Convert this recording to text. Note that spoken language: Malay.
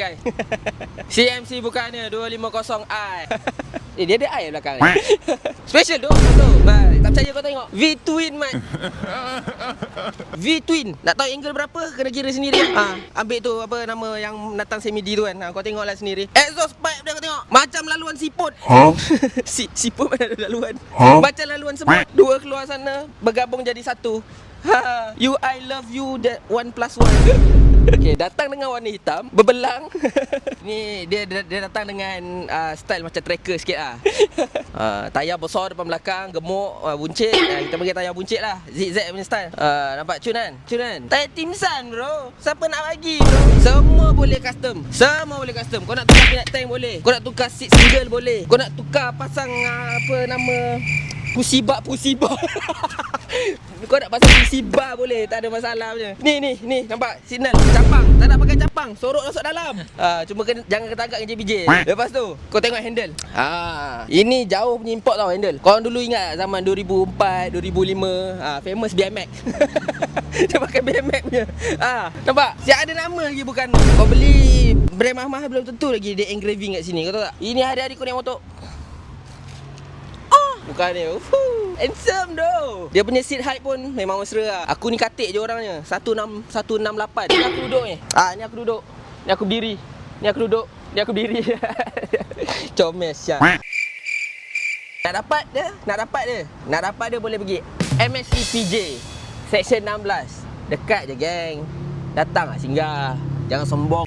guys. CMC bukannya 250i. Dia ada I belakang. Special tu. Tak percaya kau tengok. V-Twin mat. V-Twin. Nak tahu angle berapa? Kena kira sendiri. Ambil tu apa nama yang datang semi-D tu kan. Kau tengoklah sendiri. Exhaust pipe dia kau tengok. Macam laluan siput. Siput mana ada laluan. Macam laluan semut. Dua keluar sana bergabung jadi satu. You I love you that 1+1. Okay, datang dengan warna hitam, berbelang. Ni dia datang dengan style macam tracker sikit lah. Tayar besar depan belakang, gemuk, buncit. Kita panggil tayar buncit lah. ZZ punya style. Nampak cun kan? Cun kan? Tayar Timsan bro. Siapa nak bagi bro? Semua boleh custom. Semua boleh custom. Kau nak tukar peanut tank boleh. Kau nak tukar seat single boleh. Kau nak tukar pasang apa nama pusibak. Kau nak pasang PC bar boleh, tak ada masalah punya. Ni nampak signal capang, tak nak pakai capang, sorok masuk dalam. Cuma jangan ketagak dengan JPJ. Lepas tu kau tengok handle. Ini jauh punya import tau handle. Kau dulu ingat zaman 2004, 2005, famous BMX. Dia pakai BMX punya. Nampak? Siap ada nama lagi bukan. Kau beli brand mahal belum tentu lagi dia engraving kat sini. Kau tahu tak? Ini hari-hari kau naik motor. Bukan dia. Handsome doh. Dia punya seat height pun memang mesra lah. Aku ni katik je orangnya. 168. Ni aku duduk ni. Ni aku duduk. Ni aku berdiri. Ni aku duduk. Ni aku berdiri. Comel siap. Nak dapat dia boleh pergi MSC PJ Section 16. Dekat je geng. Datang lah singgah. Jangan sombong.